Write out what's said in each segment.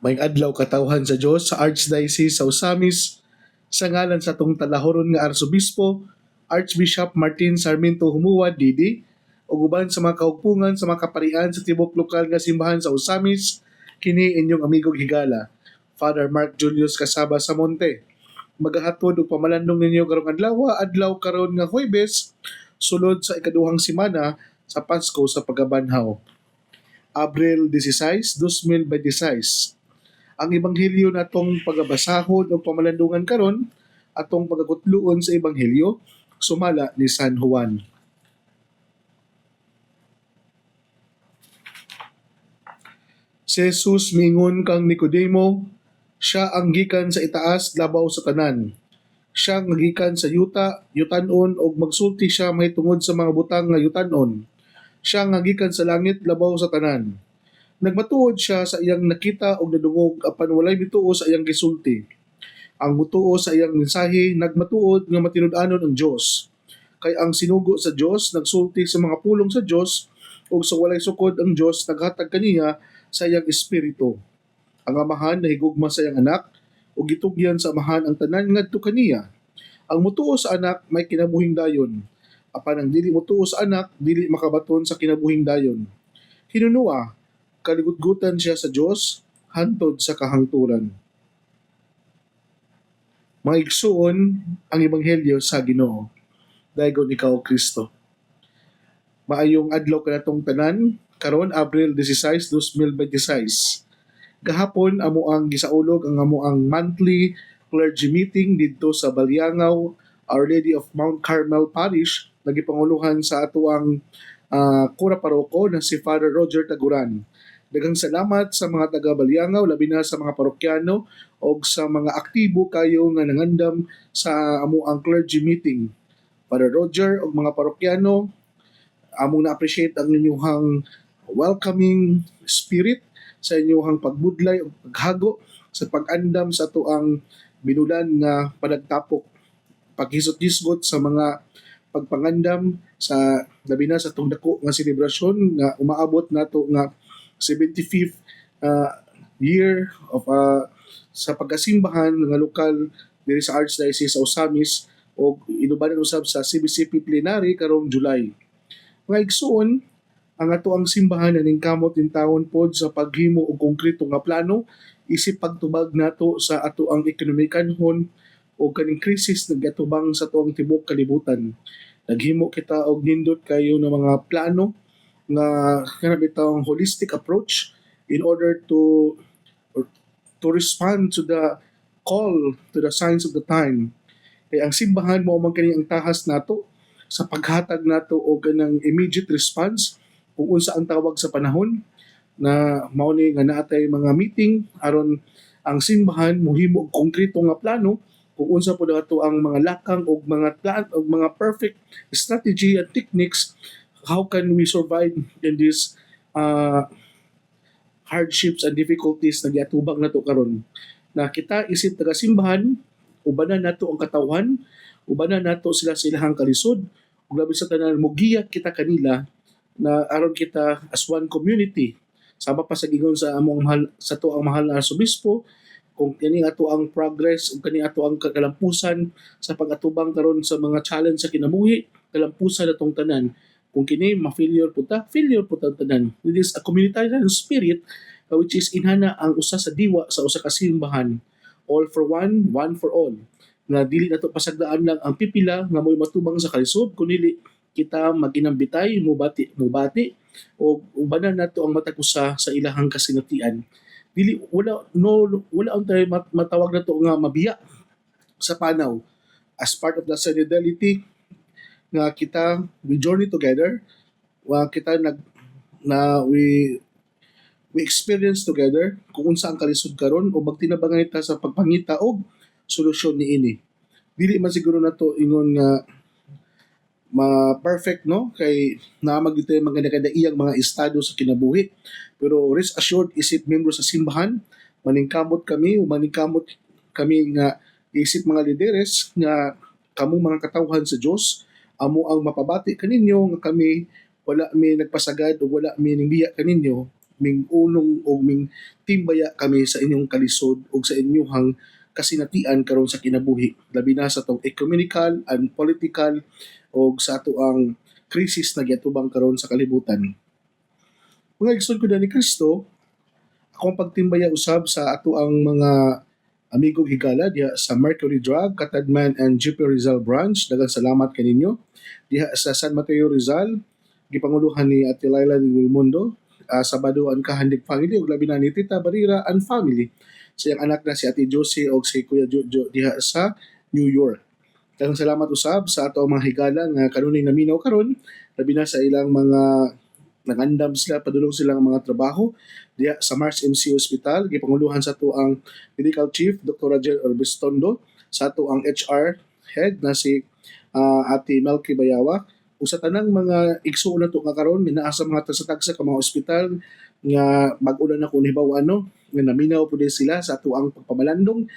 May adlaw katawhan sa Dios sa Archdiocese sa Osamis sa ngalan sa tong talahoron nga Arsobispo Archbishop Martin Sarmiento Humuad Didi ug uban sa mga kaugpungan sa mga kaparian sa tibok lokal nga simbahan sa Osamis kini inyong amigong higala Father Mark Julius Casaba Samonte. Magahatod og pamalandong ninyo karong adlaw karon nga Huwebes sulod sa ikaduhang semana sa Pasko sa Pagkabanhaw. Abril 16, 2026. Ang ebanghelyo natong pagabasahon o pamalandungan karon atong pagakutluon sa ebanghelyo sumala ni San Juan. Si Jesus mingon kang Nicodemo, siya ang gikan sa itaas labaw sa tanan. Siya ang gikan sa yutanon og magsulti siya mahitungod sa mga butang nga yutanon. Siya nga gikan sa langit labaw sa tanan. Nagmatuod siya sa iyang nakita og nadungog apan walay mituo sa iyang gisulti. Ang mutuo sa iyang mensahe nagmatuod nga matinud-anon ang Dios. Kay ang sinugo sa Dios nagsulti sa mga pulong sa Dios ug sa walay sukod ang Dios naghatag kaniya sa iyang espiritu. Ang amahan nahigugma sa iyang anak ug gitugyan sa amahan ang tanan ngadto kaniya. Ang mutuo sa anak may kinabuhing dayon. Apan ang dili mutuo sa anak dili makabaton sa kinabuhing dayon. Hinunua kaligutgutan siya sa Dios hantod sa kahangturan. Mga igsuon ang ebanghelyo sa Ginoo. Daygon ikaw Kristo. Maayong adlaw kanatong tanan karon Abril 16, 2026. Gahapon amo ang gisaulog ang amo ang monthly clergy meeting didto sa Balyangaw, Our Lady of Mount Carmel Parish, nagipanguluhan sa ato ang kura paroko na si Father Roger Taguran. Daghang salamat sa mga taga Balyangaw, labi na sa mga parokyano o sa mga aktibo kayo nga nangandam sa amo ang clergy meeting. Father Roger o mga parokyano, among na-appreciate ang inyong welcoming spirit sa inyong pagbudlay o paghago sa pag-andam sa ato ang binulan nga panagtapok, paghisot-hisgot sa mga pagpangandam sa labi na sa itong dako nga selebrasyon nga umaabot nato nga 75th year of sa pagkasimbahan nga lokal diri sa Archdiocese sa Osamis o inubanan usab sa CBCP plenary karong July. Mga igsuon, ang ato ang simbahan na ningkamot in taon pod sa paghimo og konkreto nga plano isip pagtubag nato sa ato ang ekonomikanhon o kaning krisis nagatubang sa ato ang tibok kalibutan. Naghimo kita og nindot kayo ng mga plano nga kanang bitawng holistic approach in order to respond to the call to the signs of the time. Kaya ang simbahan mo man kani ang tahas nato sa paghatag nato og kanang immediate response kung unsa ang tawag sa panahon na mao ni nga naatay mga meeting aron ang simbahan mohimo og konkreto nga plano kung unsa po ato ang mga lakang og mga plan og mga perfect strategy and techniques. How can we survive in these hardships and difficulties na giatubang nato karon? Na kita isip taga simbahan, ubanan nato ang katawhan, ubanan nato sila sa ilahang kalisod, ug labi sa tanan mugiyak kita kanila na aron kita as one community. Sama pa sa gigon sa among mahal sa to ang mahal na arsobispo kung kani ato ang progress ug kani ato ang kalampusan sa pag-atubang karon sa mga challenge sa kinabuhi, kalampusan atong tanan. Kung kini ma-failure po ta, failure po ta tanan. It is a communitarian spirit which is inhana ang usa sa diwa sa usa ka simbahan. All for one, one for all. Nga dili nato pasagdaan lang ang pipila nga mo'y matubang sa kalisod, kundi kita maginambitay, mubati o ubanan nato ang matag usa sa ilahang kasinatian. Dili wala tayo matawag nato nga mabiya sa panaw as part of the solidarity nga kita we journey together kita we experience together kung unsa ang kalisod karon o magtinabangan ita sa pagpangita og solusyon niini. Dili man siguro nato ingon nga ma-perfect no kay naamag dito yung mga nakadaiyang mga estado sa kinabuhi, pero rest assured isip membro sa simbahan maningkamot kami nga isip mga lideres nga kamo mga katawhan sa Dios amo ang mapabati kaninyo nga kami wala mi nagpasagad o wala mi ningbiya kaninyo ming unong o ming timbaya kami sa inyong kalisod o sa inyong kasinatian karon sa kinabuhi, labi na sa tong ecumenical and political o sa ato ang krisis na giatubang karon sa kalibutan. Mga igsoon ko na ni Kristo, akong pagtimbaya usab sa ato ang mga amigong higala diha sa Mercury Drug, Katadman and GP Rizal Branch. Daghang salamat kaninyo. Diha sa San Mateo Rizal, gipanguluhan ni Ate Laila del Mundo, Sabado ang Kahandig Family ug labi na ni Tita Barira and family. Sa iyang anak na si Ate Josie o si Kuya Jojo diha sa New York. Daghang salamat usab sa ato ang mga higala nga kanunay naminaw karon, labi na sa ilang mga nangandam sila, padulong silang mga trabaho diya sa Mars MC Hospital. Gipanguluhan sa ato ang Medical Chief Dr. Rajel Orbistondo, sa ato ang HR Head na si Ate Melky Bayawa, ug sa tanang mga igsuon nato nga karon minaa sa mga tagsa-tagsa ka mga ospital nga bag-o na ko hibaw nga naminaw pud sila sa ato ang pagpamalandong.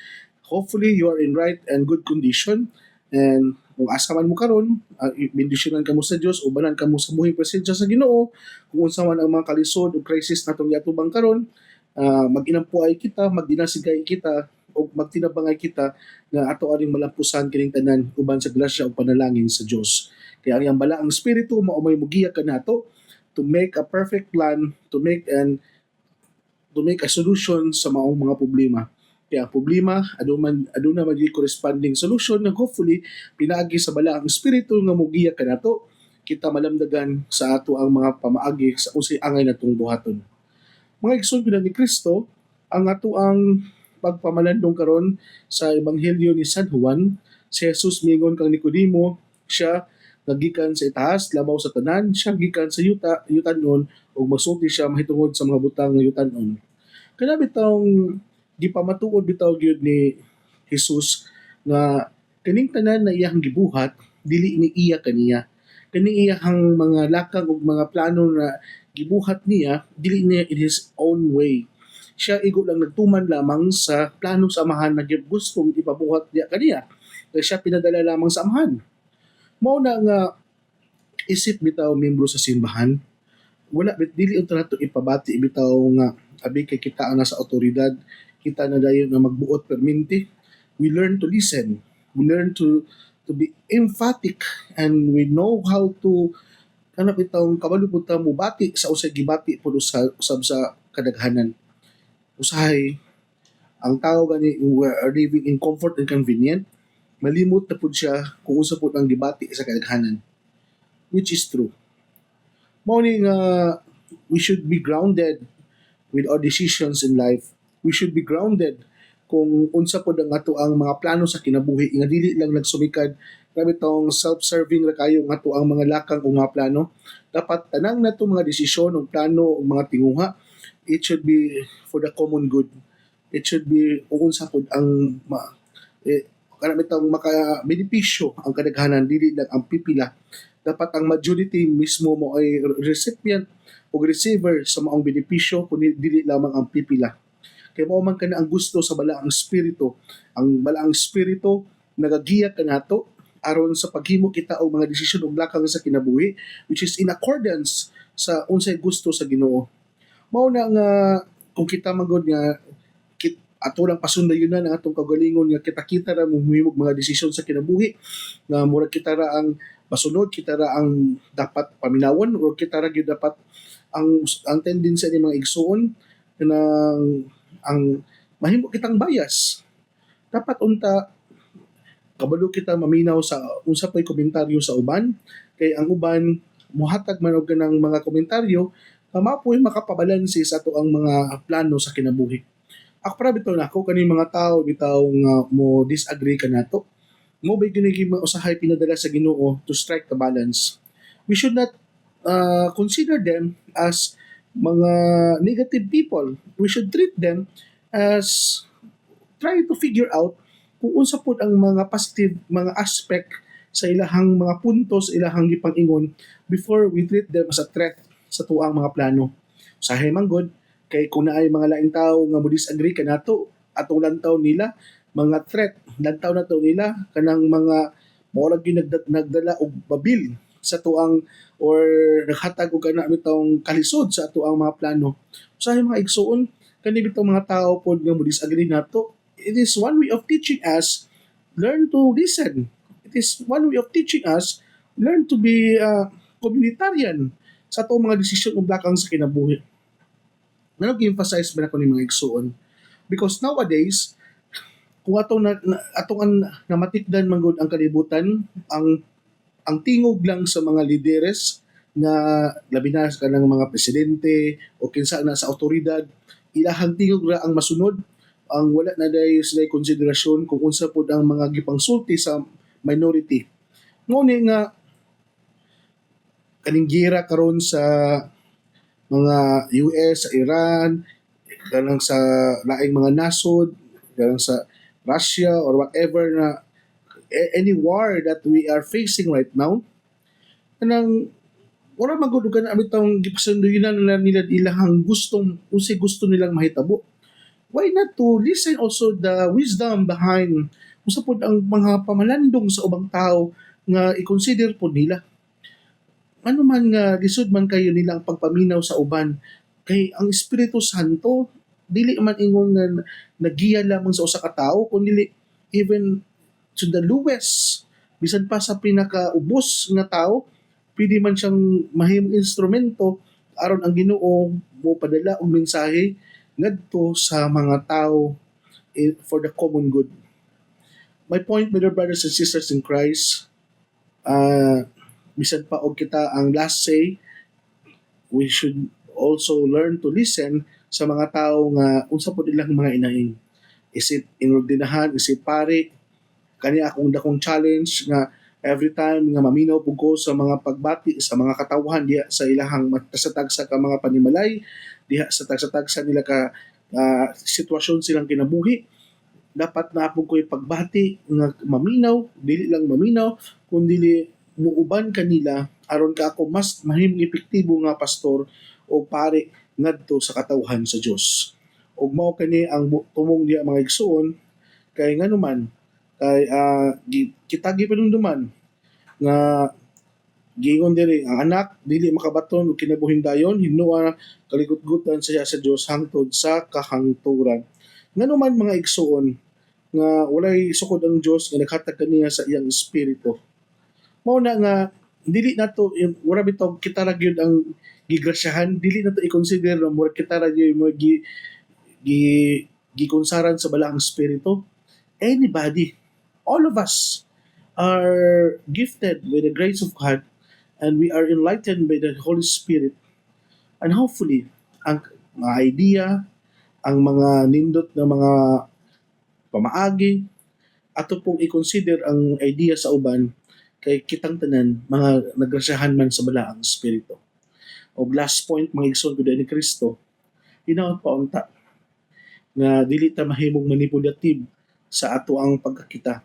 Hopefully you are in right and good condition, and kung asa man mo karon, bendisyonan kamo sa Dios, ubanan kamo sa buhing presensya sa Ginoo. Kung unsa man ang mga kalisod o crisis natong giatubang karon, mag-inampuay kita, magdinasigay kita o magtinabangay kita nga ato aring malampusan kining tanan uban sa grasya ug panalangin sa Dios. Kaya ang balaang espiritu mao may mugiya kanato to make a perfect plan, to make a solution sa maong mga problema. Kaya ang problema, aduna man di corresponding solution na hopefully pinaagi sa balaang espiritu nga mugiya kanato, kita malamdagan sa ato ang mga pamaagi sa usay angay natong buhaton. Mga igsoon ni Kristo, ang ato ang pagpamalandong karon sa Ebanghelyo ni San Juan, si Jesus mingon kang Nicodemo, siya nagikan sa itaas, labaw sa tanan, siya gikan sa yutanon ug masulti siya mahitungod sa mga butang nga yutanon. Kana bitong gipamatuod bitaw gyud ni Jesus nga kining tanan na iyang gibuhat dili ni iya kaniya. Kani iyang mga lakang ug mga plano na gibuhat niya dili niya in his own way. Siya igo lang nagtuman lamang sa plano sa amahan na gustong ipabuhat niya kaniya. Kaya siya pinadala lamang sa amahan. Mao na nga isip bitaw membro sa simbahan, wala dili unta nato ipabati bitaw nga abi kay kita na sa otoridad, kita na dayon na magbuot perminti. We learn to listen. We learn to be emphatic, and we know how to itong kabalo pud ta mo bati sa usay gibati pud usab sa kadaghanan. Usahay ang tao gani we are living in comfort and convenient, malimot na pud siya kung usa pud ang gibati sa kadaghanan, which is true. Mao ni nga we should be grounded with our decisions in life. We should be grounded kung unsa pod ang ato ang mga plano sa kinabuhi nga dili lang nagsumikad grabe tong self-serving ra kayo nga ato ang mga lakang o mga plano. Dapat tanang nato mga desisyon o plano o mga tinguha, it should be for the common good. It should be kung unsa pod ang karami tong maka-benepisyo ang kadaghanan, dili lang ang pipila. Dapat ang majority mismo mo ay recipient o receiver sa maong benepisyo kundi dili lamang ang pipila. Kaya mao man kana ang gusto sa balaang espiritu. Ang balaang espiritu nagagiya kanato aron sa paghimo kita og mga desisyon ug lakang sa kinabuhi which is in accordance sa unsay gusto sa Ginoo. Mao na nga kung kita magod nga ato lang pasundayon na ang atong kagalingon nga kita ra mohimog mga desisyon sa kinabuhi nga murag kita ra ang masunod, kita ra ang dapat paminawon or kita ra gyud dapat ang tendency ni mga igsuon na ang mahimo kitang bias. Dapat unta kabalo kita maminaw sa unsa pay komentaryo sa uban, kay ang uban mohatag man og kanang mga komentaryo nga mapoy makapabalanse sa ato ang mga plano sa kinabuhi. Ako para bitaw nako kani mga tao bitaw nga mo disagree kanato, mo bay ginigi usahay pinadala sa Ginoo to strike the balance. We should not consider them as mga negative people. We should treat them as try to figure out kung unsa pod ang mga positive mga aspect sa ilahang mga puntos, ilahang gipang-ingon before we treat them as a threat sa tuang mga plano. Usahay man gud kay kung naay mga laing tao nga mo disagree kanato atong lantaw nila mga threat, lantaw na to nila kanang mga mao lagi nagdala og babil sa tuang or naghatag og kana bitong kalisod sa atuang mga plano. Usahay mga igsuon kani bitong mga tao pod nga mo disagree nato. It is one way of teaching us learn to listen. It is one way of teaching us learn to be communitarian sa atong mga desisyon ug lakang sa kinabuhi. Nag-emphasize ba na ko ni mga igsuon? Because nowadays, kung atong ang namatikdan man gud ang kalibutan, ang tingog lang sa mga lideres nga labi na sa kanang mga presidente o kinsa na sa awtoridad, ilahang tingog ra ang masunod, ang wala na dayon sila konsiderasyon kung unsa pud ang mga gipangsulti sa minority. Nguni nga kaning gira karon sa mga US, sa Iran, kanang sa laing mga nasod, kanang sa Russia or whatever na any war that we are facing right now, kanang wala magudugan na amitong gipasanduyinan nila ilahang gustong unsay gusto nilang mahitabo. Why not to listen also the wisdom behind kung pod ang mga pamalandong sa ubang tao nga i-consider po nila. Ano man nga lisod man kayo nila ang pagpaminaw sa uban kay ang Espiritu Santo dili man ingon nga nagiya lamang sa usa ka tawo kundi even to the lowest bisan pa sa pinakaubos nga tao pwede man siyang mahimong instrumento aron ang Ginoo mo padala og mensahe ngadto sa mga tao for the common good. My point, my dear brothers and sisters in Christ, bisan pa og kita ang last say, we should also learn to listen sa mga tao nga unsa pod ilang mga inaing. Is it inordinahan, is it pare, kani akong dakong challenge nga every time nga maminaw pud ko sa mga pagbati sa mga katawhan diha sa ilahang matasatagsa ka mga panimalay, diha sa tagsa-tagsa nila ka sitwasyon silang kinabuhi, dapat na po ko'y pagbati nga maminaw, dili lang maminaw, kundi muuban kanila aron ka ako mas mahimong epektibo nga pastor o pare ngadto sa katawhan sa Dios. Ug mao kani ang tumong diha mga igsoon kay nganuman kay kita gipanumduman nga giingon diri ang anak dili makabaton og kinabuhing dayon hinuwa kaligutgutan siya sa Dios hangtod sa kahangturan. Nganuman mga igsoon nga walay sukod ang Dios nga naghatag kaniya sa iyang espiritu. Mao na nga dili nato wala bitaw kita ra gyud ang gigrasyahan, dili nato i-consider na mo kita ra gyud mo gikonsaran sa balaang espiritu. Anybody, all of us are gifted by the grace of God and we are enlightened by the Holy Spirit. And hopefully, ang mga idea, ang mga nindot na mga pamaagi, ato pong i-consider ang idea sa uban kay kitang tanan mga nagrasyahan man sa balaang espiritu. O last point mga igsoon ko ni Kristo, hinaot pa unta nga dili ta mahimong manipulative sa ato ang pagkakita.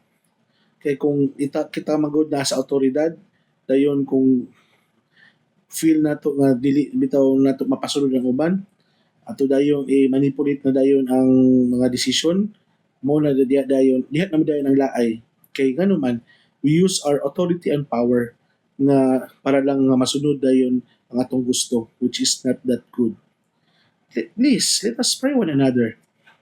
Kay kung kita magod na sa awtoridad, dayon kung feel nato nga dili bitaw nato mapasulod ang uban, ato dayon manipulate na dayon ang mga desisyon, mo na diha na dayon ang laay. Kay ganuman, we use our authority and power nga para lang nga masunod dayon ang atong gusto, which is not that good. Please, let us pray one another.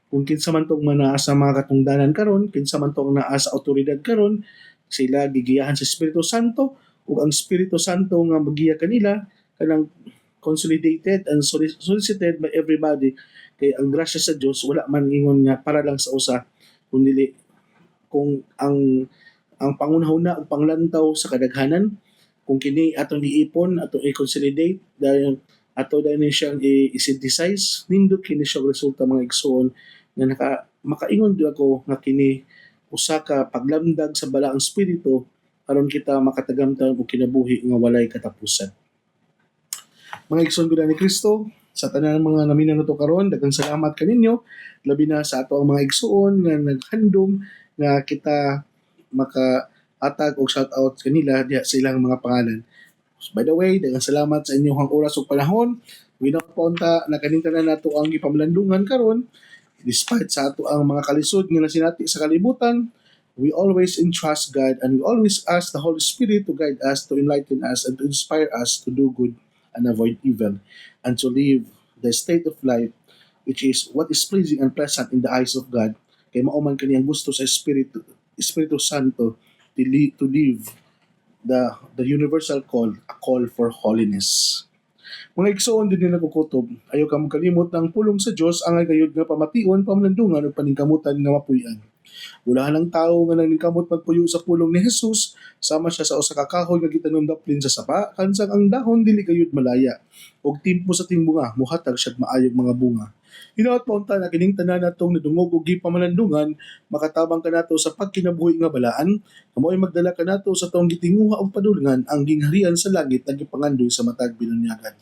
Kung kinsa man tong naa sa mga katungdanan karon, kinsa man tong naa sa awtoridad karon, sila gigiyahan sa Espiritu Santo ug ang Espiritu Santo nga magiya kanila kanang consolidated and solicited by everybody. Kay ang grasya sa Dios wala man ingon nga para lang sa usa kundi kung ang pangunahuna ug panglantaw sa kadaghanan kung kini atong iipon atong i-consolidate dahil ato dahil siyang i-synthesize nindot kini siya resulta mga igsoon nga makaingon din ako nga kini usa ka paglamdag sa balaang espiritu aron kita makatagamtan og kinabuhi nga walay katapusan. Mga igsoon gud ni Kristo, sa tanan mga naminaw nato karon, daghang salamat kaninyo labi na sa ato ang mga igsoon nga naghandom nga kita maka-atag og shout out kanila diha sa ilang mga pangalan. By the way, daghang salamat sa inyong oras ug panahon. Winapunta na kanintanan nato ang gipamalandungan karon despite sa ato ang mga kalisod nga nasinati sa kalibutan, We always entrust God and we always ask the Holy Spirit to guide us, to enlighten us, and to inspire us to do good and avoid evil, and to live the state of life which is what is pleasing and pleasant in the eyes of God. Kay mauman kaniyang gusto sa Espiritu Santo to live the universal call, a call for holiness. Mga igsoon din nila kukutob, ayaw ka magkalimot ng pulong sa Dios angay gayud nga pamation, pamalandungan ug paningkamutan nga mapuy-an. Ulahan ng tao nga nangingkamot magpuyo sa pulong ni Jesus, sama siya sa usa ka kahoy nga gitanom daplin sa sapa, kansang ang dahon dili gayud malaya. Og timpo sa timbunga, muhatag siya maayog mga bunga. Hinaot paunta na kining tanan natong nadungog og gipamalandungan, makatabang kanato sa pagkinabuhi nga balaan, kamoy magdala kanato sa tong gitinguha og padulngan ang gingharian sa langit nga gipangandoy sa matag binunyagan.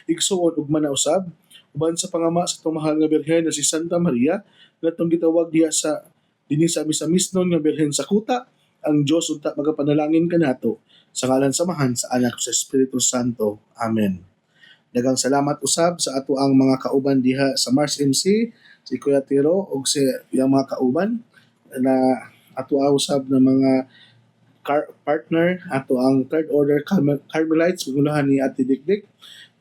Igsuon ug manausab, uban sa pangama sa itong mahal nga birhen na si Santa Maria, natong gitawag diya sa dinhi sa misnon nga birhen sa kuta, ang Dios unta magapanalangin kanato sa ngalan samahan sa anak sa Espiritu Santo. Amen. Daghang salamat usab sa ato ang mga kauban diha sa Mars MC, si Kuya Tiro ug si iyang mga kauban na ato usab na mga partner ato ang Third Order Carmelites pagulahan ni Ate Dikdik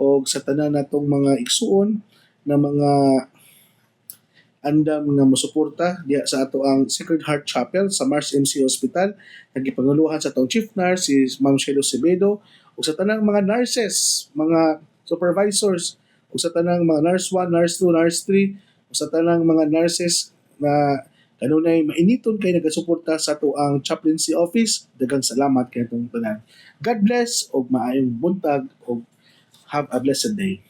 o sa tanan natong mga igsuon na mga andam nga mosuporta diha sa ato ang Sacred Heart Chapel sa Mars MC Hospital. Nagipanguluhan sa atong chief nurse si Ma'am Shelo Sebedo o sa tanang mga nurses, mga supervisors o sa tanang mga nurse 1, nurse 2, nurse 3 o sa tanang mga nurses na kanunay mainiton kay nagasuporta sa ato ang chaplaincy office. Daghang salamat kay atong tanan. God bless og maayong buntag og have a blessed day.